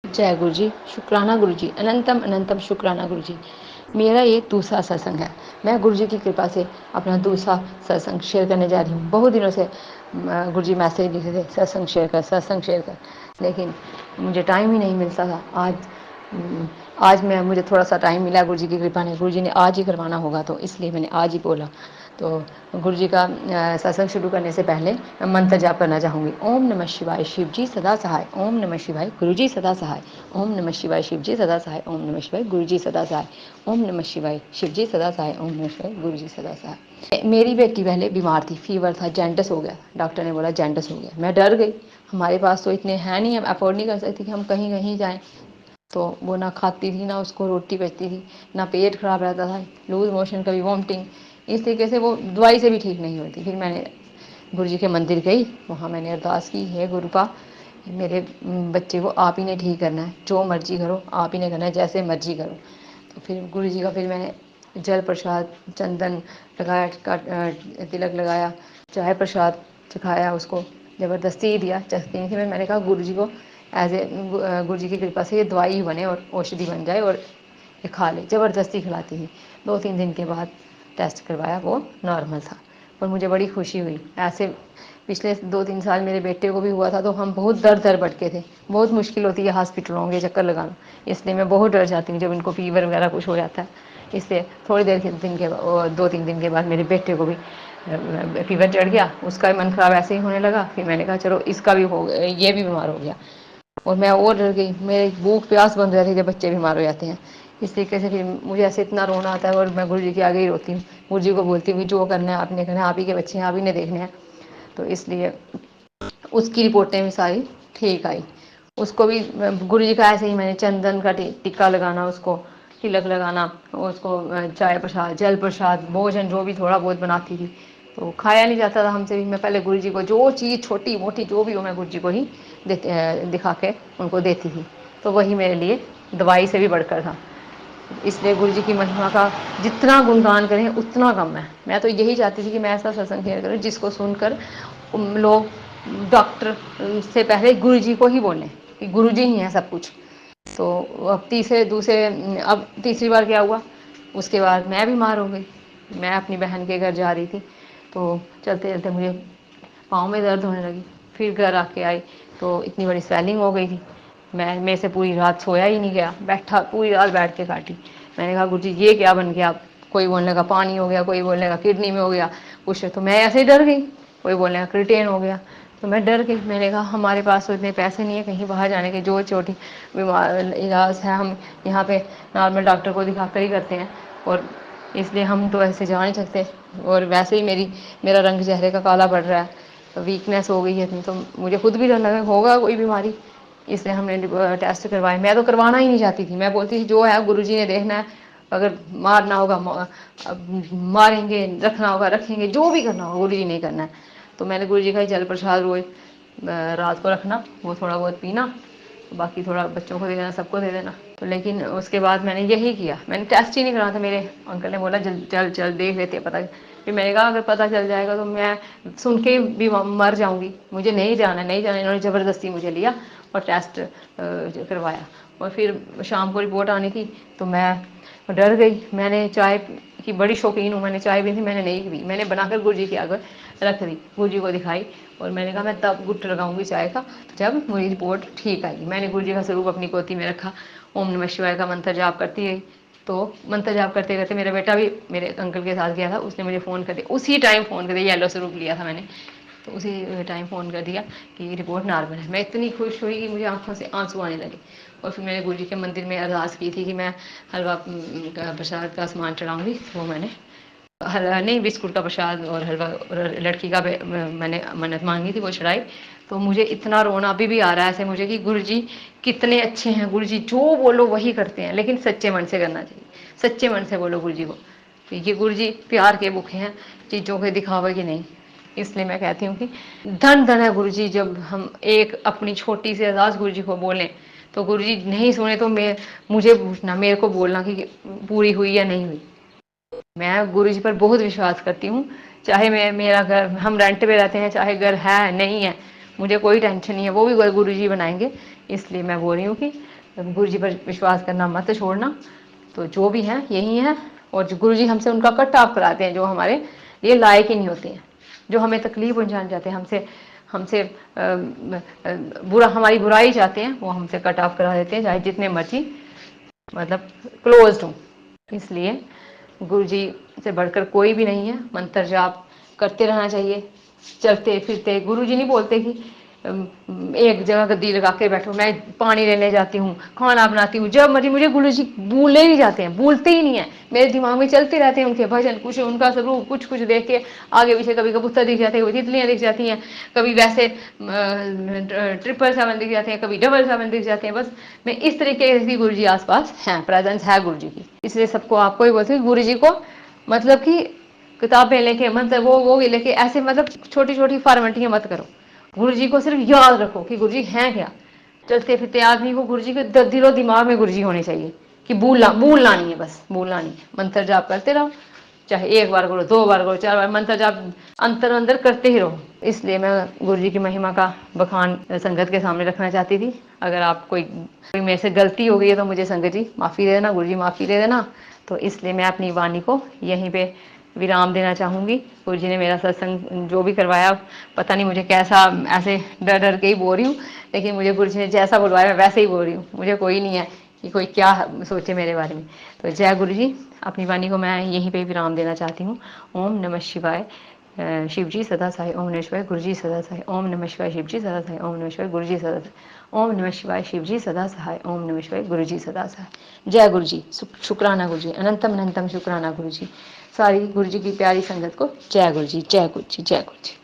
जय गुरु जी, शुक्राना गुरु जी, अनंतम अनंतम शुक्राना गुरु जी। मेरा ये दूसरा सत्संग है। मैं गुरु जी की कृपा से अपना दूसरा सत्संग शेयर करने जा रही हूँ। बहुत दिनों से गुरु जी मैसेज लिखे थे, सत्संग शेयर कर, लेकिन मुझे टाइम ही नहीं मिलता था। आज मुझे थोड़ा सा टाइम मिला गुरु जी की कृपा ने। गुरु जी ने आज ही करवाना होगा, तो इसलिए मैंने आज ही बोला। तो गुरु जी का सत्संग शुरू करने से पहले मैं मंत्र जाप करना चाहूँगी। ओम नमः शिवाय, शिव जी सदा सहाय। ओम नमः शिवाय, गुरु जी सदा सहाय। ओम नमः शिवाय, शिव जी सदा सहाय। ओम नमः शिवाय, गुरु जी सदा सहाय। ओम नमः शिवाय, शिव जी सदा सहाय। ओम नमः शिवाय, गुरु जी सदा सहाय। मेरी बेटी पहले बीमार थी, फीवर था, जॉन्डिस हो गया। डॉक्टर ने बोला जॉन्डिस हो गया। मैं डर गई। हमारे पास तो इतने हैं नहीं, हम अफोर्ड नहीं कर सकते कि हम कहीं कहीं जाएँ। तो वो ना खाती थी, ना उसको रोटी बचती थी, ना पेट खराब रहता था, लूज मोशन, कभी वॉमिटिंग। इस तरीके से वो दवाई से भी ठीक नहीं होती। फिर मैंने गुरु जी के मंदिर गई, वहाँ मैंने अरदास की, हे गुरुपा, मेरे बच्चे को आप ही ने ठीक करना है, जो मर्जी करो आप ही ने करना है, जैसे मर्जी करो। तो फिर गुरु जी का फिर मैंने जल प्रसाद, चंदन लगाया, तिलक लगाया, चाय प्रसाद चखाया, उसको ज़बरदस्ती ही दिया, चखती नहीं थी। मैंने कहा गुरु जी को एज ए गुरु जी की कृपा से ये दवाई बने और औषधि बन जाए और ये खा ले। ज़बरदस्ती खिलाती थी। 2-3 दिन के बाद टेस्ट करवाया, वो नॉर्मल था। और मुझे बड़ी खुशी हुई। ऐसे पिछले 2-3 साल मेरे बेटे को भी हुआ था, तो हम बहुत दर भटके थे। बहुत मुश्किल होती है हॉस्पिटलों के चक्कर लगाना, इसलिए मैं बहुत डर जाती हूँ जब इनको फीवर वगैरह कुछ हो जाता है। इसलिए थोड़ी देर के दिन के 2-3 दिन के बाद मेरे बेटे को भी फीवर चढ़ गया। उसका भी मन खराब ऐसे ही होने लगा। फिर मैंने कहा चलो इसका भी हो, ये भी बीमार हो गया। और मैं और डर गई। मेरे भूख प्यास बन रही थी जब बच्चे बीमार हो जाते हैं। इस तरीके से फिर मुझे ऐसे इतना रोना आता है और मैं गुरु जी के आगे ही रोती हूँ। गुरु जी को बोलती हूँ कि जो करना है आपने करना है, आप ही के बच्चे हैं, आप ही ने देखने हैं। तो इसलिए उसकी रिपोर्टें भी सारी ठीक आई। उसको भी गुरु जी का ऐसे ही मैंने चंदन का टिक्का लगाना, उसको तिलक लगाना, उसको चाय प्रसाद, जल प्रसाद, भोजन जो भी थोड़ा बहुत बनाती थी। तो खाया नहीं जाता था हमसे भी। मैं पहले गुरु जी को जो चीज़ छोटी मोटी जो भी हो, मैं गुरु जी को ही दिखा के उनको देती थी। तो वही मेरे लिए दवाई से भी बढ़कर था। इसलिए गुरु जी की महिमा का जितना गुणगान करें उतना कम है। मैं तो यही चाहती थी कि मैं ऐसा सत्संग शेयर करूँ जिसको सुनकर लोग डॉक्टर से पहले गुरु जी को ही बोलें कि गुरु जी ही हैं सब कुछ। तो अब तीसरी बार क्या हुआ, उसके बाद मैं बीमार हो गई। मैं अपनी बहन के घर जा रही थी, तो चलते चलते मुझे पाँव में दर्द होने लगी। फिर घर आके आई तो इतनी बड़ी स्वेलिंग हो गई थी। मैं मेरे से पूरी रात सोया ही नहीं गया, बैठा पूरी रात बैठ के काटी। मैंने कहा गुरु जी ये क्या बन गया। कोई बोलने का पानी हो गया, कोई बोलने का किडनी में हो गया कुछ। तो मैं ऐसे ही डर गई। कोई बोलने का क्रिटेन हो गया, तो मैं डर गई। मैंने कहा हमारे पास तो इतने पैसे नहीं है कहीं बाहर जाने के, जो छोटी बीमार इलाज है हम यहाँ पे नॉर्मल डॉक्टर को दिखा कर ही करते हैं। और इसलिए हम तो ऐसे जा नहीं सकते। और वैसे ही मेरा रंग चेहरे का काला पड़ रहा है, तो वीकनेस हो गई है इतनी। तो मुझे खुद भी डर लगा होगा कोई बीमारी, इसलिए हमने टेस्ट करवाए। मैं तो करवाना ही नहीं चाहती थी। मैं बोलती थी जो है गुरुजी ने देखना है, अगर मारना होगा मारेंगे, रखना होगा रखेंगे, जो भी करना होगा गुरुजी ने करना है। तो मैंने गुरुजी का ही जल प्रसाद रोज रात को रखना, वो थोड़ा बहुत पीना, बाकी थोड़ा बच्चों को दे देना, सबको दे देना। तो लेकिन उसके बाद मैंने यही किया, मैंने टेस्ट ही नहीं करा था। मेरे अंकल ने बोला चल चल चल देख लेते पता। फिर मैंने कहा अगर पता चल जाएगा तो मैं सुन के भी मर जाऊंगी, मुझे नहीं जाना नहीं जाना। इन्होंने ज़बरदस्ती मुझे लिया और टेस्ट करवाया। और फिर शाम को रिपोर्ट आनी थी, तो मैं डर गई। मैंने चाय की बड़ी शौकीन हूँ, मैंने चाय भी थी, मैंने नहीं पी। मैंने बनाकर गुरु जी के आगे रख दी, गुरु जी को दिखाई। और मैंने कहा मैं तब गुट लगाऊंगी चाय का जब मेरी रिपोर्ट ठीक आएगी। मैंने गुरु जी का स्वरूप अपनी पोती में रखा, ओम नमः शिवाय का मंत्र जाप करती गई। तो मंत्र जाप करते करते मेरा बेटा भी मेरे अंकल के साथ गया था, उसने मुझे फ़ोन कर दिया, उसी टाइम फ़ोन कर दिया। येलो स्वरूप लिया था मैंने, तो उसी टाइम फ़ोन कर दिया कि रिपोर्ट नॉर्मल है। मैं इतनी खुश हुई कि मुझे आंखों से आंसू आने लगे। और फिर मैंने गुरु जी के मंदिर में अरदास की थी कि मैं हलवा प्रसाद का सामान चढ़ाऊँगी। तो मैंने हलवा नहीं, बिस्कुट का प्रसाद और हलवा और लड़की का मैंने मन्नत मांगी थी, वो चढ़ाई। तो मुझे इतना रोना अभी भी आ रहा है ऐसे मुझे कि गुरु जी कितने अच्छे हैं। गुरु जी जो बोलो वही करते हैं, लेकिन सच्चे मन से करना चाहिए। सच्चे मन से बोलो गुरु जी को। तो ये गुरु जी प्यार के भूखे हैं, चीज़ों के दिखावे के नहीं। इसलिए मैं कहती हूँ कि धन धन है गुरु जी। जब हम एक अपनी छोटी सी अरदास गुरु जी को बोलें तो गुरु जी नहीं सुने तो मुझे पूछना, मेरे को बोलना कि पूरी हुई या नहीं हुई। मैं गुरु जी पर बहुत विश्वास करती हूँ। चाहे मेरा घर, हम रेंट पे रहते हैं, चाहे घर है नहीं है, मुझे कोई टेंशन नहीं है, वो भी गुरु जी बनाएंगे। इसलिए मैं बोल रही हूँ कि गुरु जी पर विश्वास करना मत छोड़ना। तो जो भी हैं यही हैं, और जो गुरु जी हमसे उनका कट ऑफ कराते हैं जो हमारे लिए लायक ही नहीं होते हैं, जो हमें तकलीफ पहुंचाना चाहते हैं, हमसे हमसे बुरा, हमारी बुराई चाहते हैं, वो हमसे कट ऑफ करा देते हैं, चाहे जितने मर्जी मतलब क्लोज्ड हों। इसलिए गुरु जी से बढ़कर कोई भी नहीं है। मंत्र जाप करते रहना चाहिए, चलते फिरते। गुरु जी नहीं बोलते कि एक जगह गद्दी लगा के बैठो, मैं पानी लेने जाती हूँ, खाना बनाती हूँ, जब मर्जी। मुझे गुरु जी भूले नहीं जाते हैं, भूलते ही नहीं है, मेरे दिमाग में चलते रहते हैं उनके भजन, कुछ उनका स्वरूप, कुछ कुछ देख के आगे पीछे कभी कबूतर दिख जाते हैं, कभी तितलियाँ दिख जाती हैं, कभी वैसे 777 दिख जाते हैं, कभी 777 दिख जाते हैं। बस मैं इस तरीके से गुरु जी आसपास हैं, प्रेजेंस है गुरु जी की। इसलिए सबको आपको ही बोलती हूँ गुरु जी को मतलब कि किताबें लेके मंत्र वो लेके ऐसे मतलब छोटी छोटी फॉर्मेलिटियाँ मत करो। गुरु जी को सिर्फ याद रखो कि गुरु जी हैं क्या। चलते फिरते आदमी को गुरु जी के दिलो दिमाग में गुरु जी होने चाहिए कि भूलना नहीं है, बस भूलना नहीं है। मंत्र जाप करते रहो, चाहे एक बार करो, 2 बार करो, 4 बार, मंत्र जाप अंतर अंदर करते ही रहो। इसलिए मैं गुरु जी की महिमा का बखान संगत के सामने रखना चाहती थी। अगर आप कोई मेरे से गलती हो गई है तो मुझे संगत जी माफ़ी दे देना, गुरु जी माफ़ी दे देना। तो इसलिए मैं अपनी वाणी को यहीं पे विराम देना चाहूँगी। गुरु जी ने मेरा सत्संग जो भी करवाया, पता नहीं मुझे कैसा, ऐसे डर डर के ही बोल रही हूँ, लेकिन मुझे गुरु जी ने जैसा बुलवाया मैं वैसे ही बोल रही हूँ। मुझे कोई नहीं है कि कोई क्या सोचे मेरे बारे में। तो जय गुरु जी। अपनी वाणी को मैं यहीं पे विराम देना चाहती हूँ। ओम नमः शिवाय। शिव जी सदा सहाय। ओम नमः शिवाय। गुरु जी सदा सहाय। ओम नमः शिवाय। शिव जी सदा सहाय। ओम नमः शिवाय। गुरु जी सदा सहाय। ओम नमः शिवाय। शिव जी सदा सहाय। ओम नमः शिवाय। गुरु जी सदा सहाय। जय गुरु जी। शुक्राना गुरु जी, अनंतम अनंतम शुक्राना गुरु जी। सारी गुरु जी की प्यारी संगत को जय गुरु जी, जय गुरु जी, जय गुरु जी।